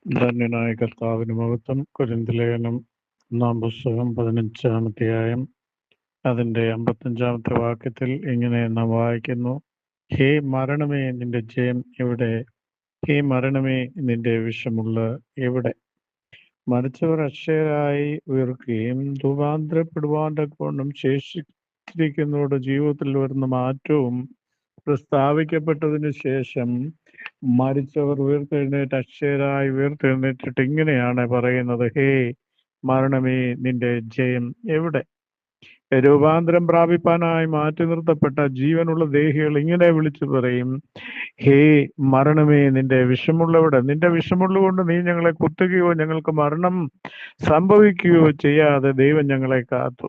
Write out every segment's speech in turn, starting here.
ധന്യനായ കർത്താവിന് മഹത്വം. കൊരിന്ത്യലേഖനം 1 പുസ്തകം 15 അധ്യായം അതിൻ്റെ 55 വാക്യത്തിൽ ഇങ്ങനെ നാം വായിക്കുന്നു: ഹേ മരണമേ, നിന്റെ ജയം എവിടെ? ഹേ മരണമേ, നിന്റെ വിഷമുള്ള എവിടെ? മരിച്ചവർ അക്ഷയരായി ഉയർക്കുകയും രൂപാന്തരപ്പെടുവാൻ തക്കവണ്ണം ശേഷിച്ചിരിക്കുന്നവരുടെ ജീവിതത്തിൽ വരുന്ന മാറ്റവും പ്രസ്താവിക്കപ്പെട്ടതിന് ശേഷം മരിച്ചവർ ഉയർത്തെഴുന്നേറ്റ് അക്ഷയരായി ഉയർത്തെഴുന്നേറ്റിട്ട് ഇങ്ങനെയാണ് പറയുന്നത്: ഹേ മരണമേ, നിന്റെ ജയം എവിടെ? രൂപാന്തരം പ്രാപിപ്പാനായി മാറ്റി നിർത്തപ്പെട്ട ജീവനുള്ള ദേഹികൾ ഇങ്ങനെ വിളിച്ചു പറയും: ഹേ മരണമേ, നിന്റെ വിഷമുള്ളവിടെ? നിന്റെ വിഷമുള്ളതുകൊണ്ട് നീ ഞങ്ങളെ കുത്തുകയോ ഞങ്ങൾക്ക് മരണം സംഭവിക്കുകയോ ചെയ്യാതെ ദൈവം ഞങ്ങളെ കാത്തു.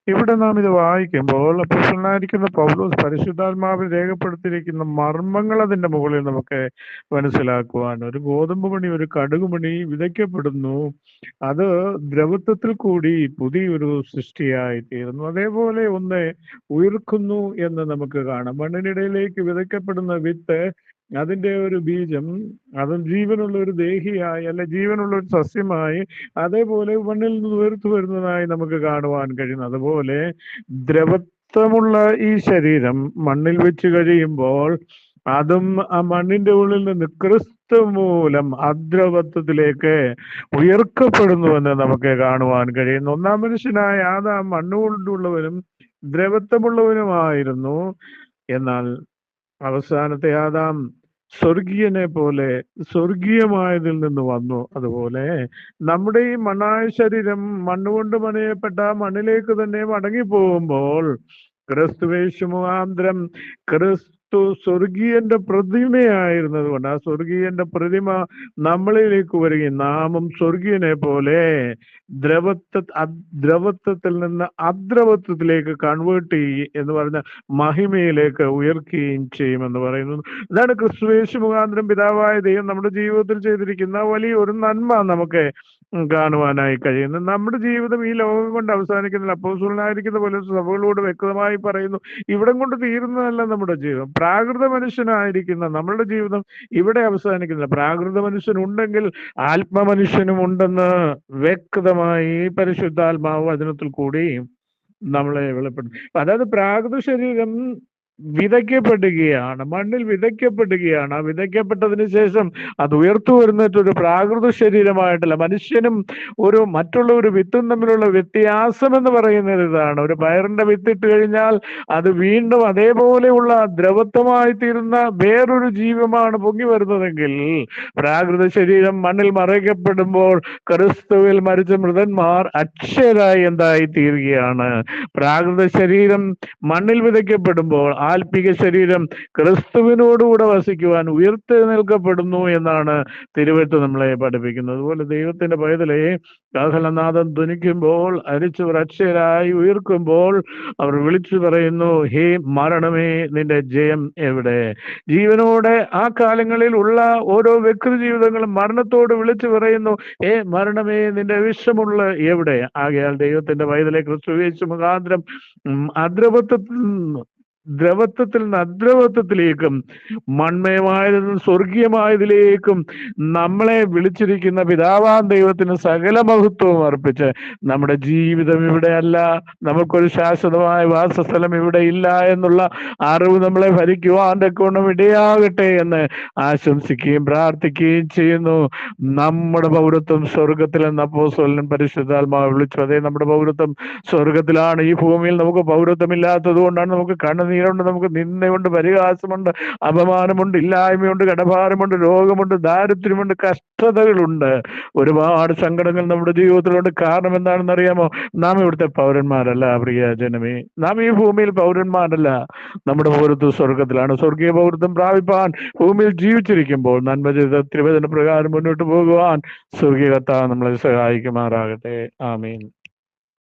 ഇവിടെ നാം ഇത് വായിക്കുമ്പോൾ അപ്പോസ്തലനായിരിക്കുന്ന പൗലോസ് പരിശുദ്ധാത്മാവിൽ രേഖപ്പെടുത്തിയിരിക്കുന്ന മർമ്മങ്ങൾ അതിൻ്റെ മുകളിൽ നമുക്ക് മനസ്സിലാക്കുവാൻ. ഒരു ഗോതമ്പ് മണി, ഒരു കടുകുമണി വിതയ്ക്കപ്പെടുന്നു, അത് ദ്രവത്വത്തിൽ കൂടി പുതിയൊരു സൃഷ്ടിയായി തീരുന്നു. അതേപോലെ ഒന്ന് ഉയർക്കുന്നു എന്ന് നമുക്ക് കാണാം. മണ്ണിനിടയിലേക്ക് വിതയ്ക്കപ്പെടുന്ന വിത്ത്, അതിൻ്റെ ഒരു ബീജം, അതും ജീവനുള്ള ഒരു ദേഹിയായി അല്ലെ ജീവനുള്ള ഒരു സസ്യമായി അതേപോലെ മണ്ണിൽ നിന്ന് ഉയർത്തു വരുന്നതായി നമുക്ക് കാണുവാൻ കഴിയുന്നു. അതുപോലെ ദ്രവത്വമുള്ള ഈ ശരീരം മണ്ണിൽ വെച്ച് കഴിയുമ്പോൾ അതും ആ മണ്ണിന്റെ ഉള്ളിൽ നിന്ന് ക്രിസ്തു മൂലം അദ്രവത്വത്തിലേക്ക് ഉയർക്കപ്പെടുന്നുവെന്ന് നമുക്ക് കാണുവാൻ കഴിയുന്നു. ഒന്നാം മനുഷ്യനായ ആദാം മണ്ണുകൊണ്ടുള്ളവനും ദ്രവത്വമുള്ളവനുമായിരുന്നു. എന്നാൽ അവസാനത്തെ ആദാം സ്വർഗീയനെ പോലെ സ്വർഗീയമായതിൽ നിന്ന് വന്നു. അതുപോലെ നമ്മുടെ ഈ മണ്ണായ ശരീരം മണ്ണുകൊണ്ട് പണിയപ്പെട്ട മണ്ണിലേക്ക് തന്നെ മടങ്ങിപ്പോകുമ്പോൾ ക്രിസ്തുവേശു മുഖാന്തരം ക്രിസ്തു സ്വർഗീയന്റെ പ്രതിമയായിരുന്നത് കൊണ്ട് ആ സ്വർഗീയന്റെ പ്രതിമ നമ്മളിലേക്ക് വരികയും നാമും സ്വർഗീയനെ പോലെ ദ്രവത്വത്തിൽ നിന്ന് അദ്രവത്വത്തിലേക്ക് കൺവേർട്ട് ചെയ്യും എന്ന് പറഞ്ഞ മഹിമയിലേക്ക് ഉയർക്കുകയും ചെയ്യുമെന്ന് പറയുന്നു. ഇതാണ് ക്രിസ്തുവേശു മുഖാന്തരം പിതാവായ ദൈവം നമ്മുടെ ജീവിതത്തിൽ ചെയ്തിരിക്കുന്ന വലിയ ഒരു നന്മ നമുക്ക് കാണുവാനായി കഴിയുന്നു. നമ്മുടെ ജീവിതം ഈ ലോകം കൊണ്ട് അവസാനിക്കുന്നില്ല. അപ്പോസ്തലനായിരിക്കുന്ന പോലെ സഭകളോട് വ്യക്തമായി പറയുന്നു, ഇവിടം കൊണ്ട് തീരുന്നതല്ല നമ്മുടെ ജീവിതം. പ്രാകൃത മനുഷ്യനായിരിക്കുന്ന നമ്മളുടെ ജീവിതം ഇവിടെ അവസാനിക്കുന്നില്ല. പ്രാകൃത മനുഷ്യനുണ്ടെങ്കിൽ ആത്മമനുഷ്യനും ഉണ്ടെന്ന് വ്യക്തമായി പരിശുദ്ധാത്മാവ് വചനത്തിൽ കൂടി നമ്മളെ വെളിപ്പെടുത്തും. അതായത് പ്രാകൃത ശരീരം വിതയ്ക്കപ്പെടുകയാണ്, മണ്ണിൽ വിതയ്ക്കപ്പെടുകയാണ്. ആ വിതയ്ക്കപ്പെട്ടതിന് ശേഷം അത് ഉയർത്തു വരുന്നിട്ട് ഒരു പ്രാകൃത ശരീരമായിട്ടല്ല. മനുഷ്യനും ഒരു മറ്റുള്ള ഒരു വിത്തും തമ്മിലുള്ള വ്യത്യാസം എന്ന് പറയുന്നത് ഇതാണ്: ഒരു പയറിന്റെ വിത്തിട്ട് കഴിഞ്ഞാൽ അത് വീണ്ടും അതേപോലെയുള്ള ദ്രവത്വമായി തീരുന്ന വേറൊരു ജീവമാണ് പൊങ്ങി വരുന്നതെങ്കിൽ, പ്രാകൃത ശരീരം മണ്ണിൽ മറയ്ക്കപ്പെടുമ്പോൾ ക്രിസ്തുവിൽ മരിച്ച മൃതന്മാർ അക്ഷയരായി എന്തായി തീരുകയാണ്. പ്രാകൃത ശരീരം മണ്ണിൽ വിതയ്ക്കപ്പെടുമ്പോൾ ആത്മിക ശരീരം ക്രിസ്തുവിനോടുകൂടെ വസിക്കുവാൻ ഉയർത്തെഴുന്നേൽക്കപ്പെടുന്നു എന്നാണ് തിരുവെഴുത്ത് നമ്മളെ പഠിപ്പിക്കുന്നത്. അതുപോലെ ദൈവത്തിന്റെ പൈതലെ, കാഹളനാദം ധ്വനിക്കുമ്പോൾ അരിച്ചവർ അക്ഷയരായി ഉയർക്കുമ്പോൾ അവർ വിളിച്ചു പറയുന്നു: ഹേ മരണമേ, നിന്റെ ജയം എവിടെ? ജീവനോടെ ആ കാലങ്ങളിൽ ഉള്ള ഓരോ വ്യക്തി ജീവിതങ്ങളും മരണത്തോട് വിളിച്ചു പറയുന്നു: ഹേ മരണമേ, നിന്റെ വിഷമുള്ള എവിടെ? ആകയാൽ ദൈവത്തിന്റെ പൈതലെ, ക്രിസ്തുയേശു മുഖാന്തരം ദ്രവത്വത്തിൽ നിന്ന് അദ്രവത്വത്തിലേക്കും മൺമയമായതിൽ നിന്ന് സ്വർഗീയമായതിലേക്കും നമ്മളെ വിളിച്ചിരിക്കുന്ന പിതാവാൻ ദൈവത്തിന് സകല മഹത്വവും അർപ്പിച്ച് നമ്മുടെ ജീവിതം ഇവിടെയല്ല, നമുക്കൊരു ശാശ്വതമായ വാസസ്ഥലം ഇവിടെ ഇല്ല എന്നുള്ള അറിവ് നമ്മളെ ഭരിക്കുവാൻ തക്കവണ്ണം ഇടയാകട്ടെ എന്ന് ആശംസിക്കുകയും പ്രാർത്ഥിക്കുകയും ചെയ്യുന്നു. നമ്മുടെ പൗരത്വം സ്വർഗത്തിലെന്ന് അപ്പോസ്തലൻ പരിശുദ്ധാത്മാവ് വിളിച്ചു. അതേ, നമ്മുടെ പൗരത്വം സ്വർഗത്തിലാണ്. ഈ ഭൂമിയിൽ നമുക്ക് പൗരത്വമില്ലാത്തത് കൊണ്ടാണ് നമുക്ക് കണ്ണുനീരുണ്ട്, നമുക്ക് നിന്ദയുണ്ട്, പരിഹാസമുണ്ട്, അപമാനമുണ്ട്, ഇല്ലായ്മയുണ്ട്, കടഭാരമുണ്ട്, രോഗമുണ്ട്, ദാരിദ്ര്യമുണ്ട്, കഷ്ടതകളുണ്ട്, ഒരുപാട് സങ്കടങ്ങൾ നമ്മുടെ ജീവിതത്തിലുണ്ട്. കാരണം എന്താണെന്ന് അറിയാമോ? നാം ഇവിടുത്തെ പൗരന്മാരല്ല പ്രിയ ജനമേ. നാം ഈ ഭൂമിയിൽ പൗരന്മാരല്ല. നമ്മുടെ പൗരത്വം സ്വർഗത്തിലാണ്. സ്വർഗീയ പൗരത്വം പ്രാപിപ്പാൻ ഭൂമിയിൽ ജീവിച്ചിരിക്കുമ്പോൾ നന്മ ചെയ്ത തിരുവചന പ്രകാരം മുന്നോട്ട് പോകുവാൻ സ്വർഗീയ കർത്താവ് നമ്മളെ സഹായിക്കുമാറാകട്ടെ. ആമീൻ.